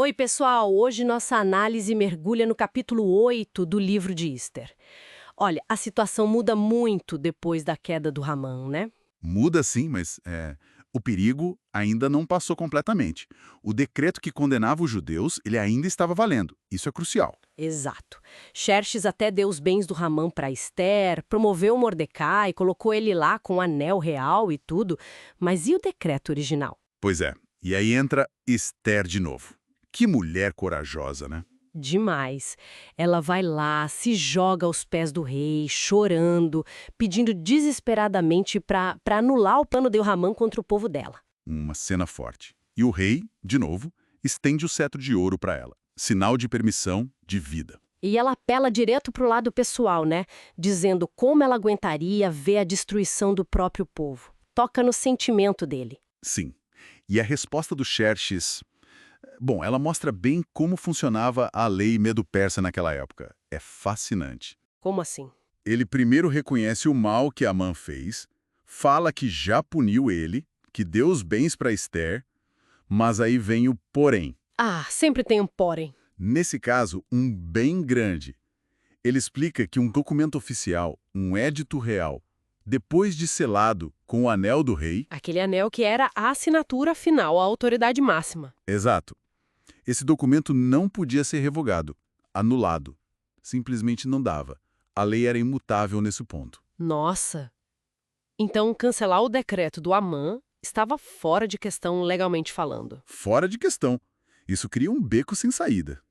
Oi, pessoal! Hoje nossa análise mergulha no capítulo 8 do livro de Esther. Olha, a situação muda muito depois da queda do Hamã, né? Muda sim, mas o perigo ainda não passou completamente. O decreto que condenava os judeus, ele ainda estava valendo. Isso é crucial. Exato. Xerxes até deu os bens do Hamã para Esther, promoveu Mordecai, colocou ele lá com o anel real e tudo, mas e o decreto original? Pois é. E aí entra Esther de novo. Que mulher corajosa, né? Demais. Ela vai lá, se joga aos pés do rei, chorando, pedindo desesperadamente para anular o plano de Hamã contra o povo dela. Uma cena forte. E o rei, de novo, estende o cetro de ouro para ela. Sinal de permissão, de vida. E ela apela direto pro lado pessoal, né? Dizendo como ela aguentaria ver a destruição do próprio povo. Toca no sentimento dele. Sim. E a resposta do Xerxes... Bom, ela mostra bem como funcionava a lei medo-persa naquela época. É fascinante. Como assim? Ele primeiro reconhece o mal que Amã fez, fala que já puniu ele, que deu os bens para Esther, mas aí vem o porém. Ah, sempre tem um porém. Nesse caso, um bem grande. Ele explica que um documento oficial, um édito real, depois de selado com o anel do rei... Aquele anel que era a assinatura final, a autoridade máxima. Exato. Esse documento não podia ser revogado, anulado. Simplesmente não dava. A lei era imutável nesse ponto. Nossa! Então, cancelar o decreto do Hamã estava fora de questão legalmente falando. Fora de questão. Isso cria um beco sem saída.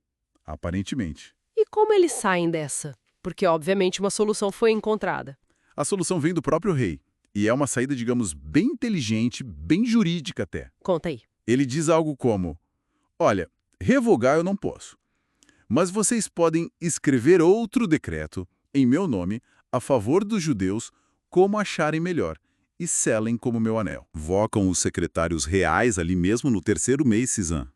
Aparentemente. E como eles saem dessa? Porque, obviamente, uma solução foi encontrada. A solução vem do próprio rei. E é uma saída, digamos, bem inteligente, bem jurídica até. Conta aí. Ele diz algo como: olha, revogar eu não posso. Mas vocês podem escrever outro decreto, em meu nome, a favor dos judeus, como acharem melhor, e selem como meu anel. Vocam os secretários reais ali mesmo no terceiro mês, Sisan.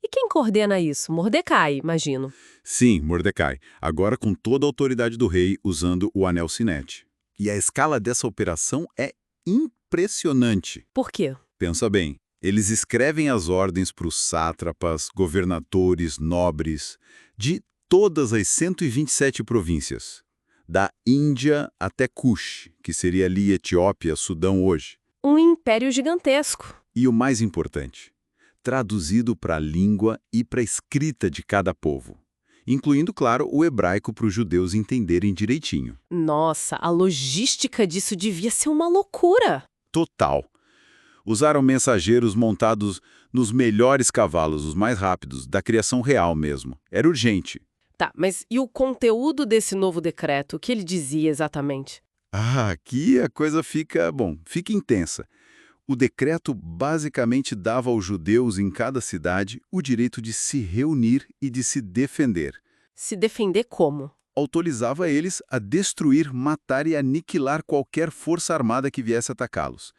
E quem coordena isso? Mordecai, imagino. Sim, Mordecai, agora com toda a autoridade do rei usando o anel sinete. E a escala dessa operação é impressionante. Por quê? Pensa bem, eles escrevem as ordens para os sátrapas, governadores, nobres, de todas as 127 províncias, da Índia até Cush, que seria ali Etiópia, Sudão hoje. Um império gigantesco. E o mais importante, traduzido para a língua e para a escrita de cada povo, incluindo, claro, o hebraico para os judeus entenderem direitinho. Nossa, a logística disso devia ser uma loucura. Total. Usaram mensageiros montados nos melhores cavalos, os mais rápidos, da criação real mesmo. Era urgente. Tá, mas e o conteúdo desse novo decreto? O que ele dizia exatamente? Aqui a coisa fica intensa. O decreto basicamente dava aos judeus em cada cidade o direito de se reunir e de se defender. Se defender como? Autorizava eles a destruir, matar e aniquilar qualquer força armada que viesse atacá-los.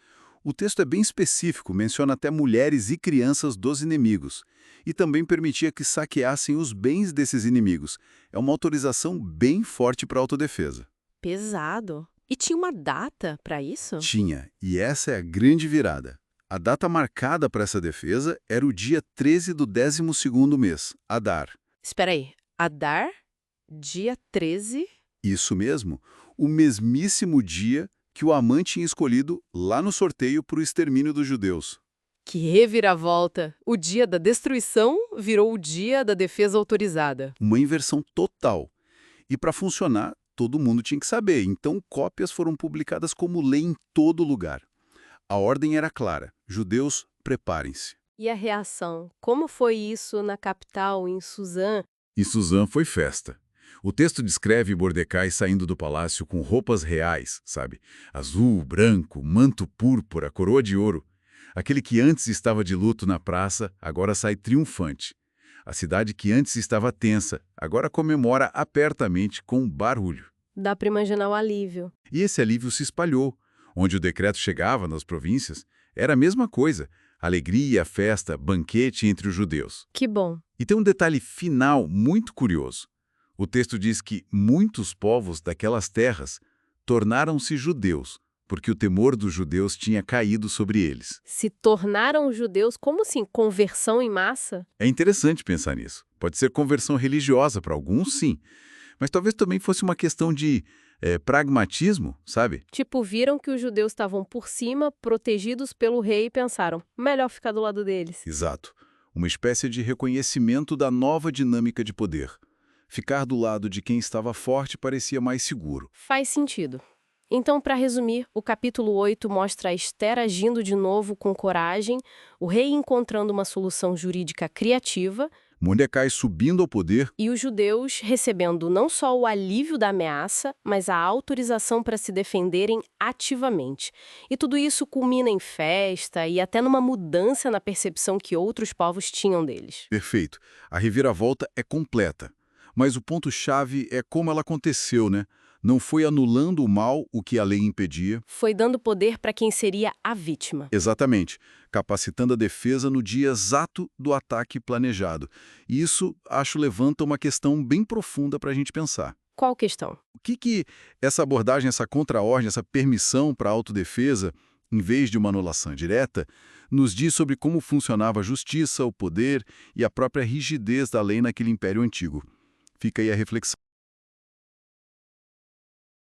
O texto é bem específico, menciona até mulheres e crianças dos inimigos, e também permitia que saqueassem os bens desses inimigos. É uma autorização bem forte para a autodefesa. Pesado. E tinha uma data para isso? Tinha, e essa é a grande virada. A data marcada para essa defesa era o dia 13 do 12º mês, Adar. Espera aí. Adar, dia 13. Isso mesmo, o mesmíssimo dia que o Amã tinha escolhido lá no sorteio para o extermínio dos judeus. Que reviravolta! O dia da destruição virou o dia da defesa autorizada. Uma inversão total. E para funcionar, todo mundo tinha que saber, então cópias foram publicadas como lei em todo lugar. A ordem era clara: judeus, preparem-se. E a reação? Como foi isso na capital, em Suzã? E Suzã foi festa. O texto descreve Mordecai saindo do palácio com roupas reais, sabe? Azul, branco, manto púrpura, coroa de ouro. Aquele que antes estava de luto na praça, agora sai triunfante. A cidade que antes estava tensa, agora comemora apertamente com barulho. Dá para imaginar o alívio. E esse alívio se espalhou. Onde o decreto chegava, nas províncias, era a mesma coisa. Alegria, festa, banquete entre os judeus. Que bom. E tem um detalhe final muito curioso. O texto diz que muitos povos daquelas terras tornaram-se judeus porque o temor dos judeus tinha caído sobre eles. Se tornaram os judeus, como assim? Conversão em massa? É interessante pensar nisso. Pode ser conversão religiosa para alguns, sim, mas talvez também fosse uma questão de pragmatismo, sabe? Tipo, viram que os judeus estavam por cima, protegidos pelo rei e pensaram, melhor ficar do lado deles. Exato. Uma espécie de reconhecimento da nova dinâmica de poder. Ficar do lado de quem estava forte parecia mais seguro. Faz sentido. Então, para resumir, o capítulo 8 mostra a Esther agindo de novo com coragem, o rei encontrando uma solução jurídica criativa Mordecai subindo ao poder. e os judeus recebendo não só o alívio da ameaça, mas a autorização para se defenderem ativamente. E tudo isso culmina em festa e até numa mudança na percepção que outros povos tinham deles. Perfeito. A reviravolta é completa. Mas o ponto-chave é como ela aconteceu, né? Não foi anulando o mal o que a lei impedia. Foi dando poder para quem seria a vítima. Exatamente. Capacitando a defesa no dia exato do ataque planejado. E isso, acho, levanta uma questão bem profunda para a gente pensar. Qual questão? O que essa abordagem, essa contra-ordem, essa permissão para a autodefesa, em vez de uma anulação direta, nos diz sobre como funcionava a justiça, o poder e a própria rigidez da lei naquele império antigo? Fica aí a reflexão.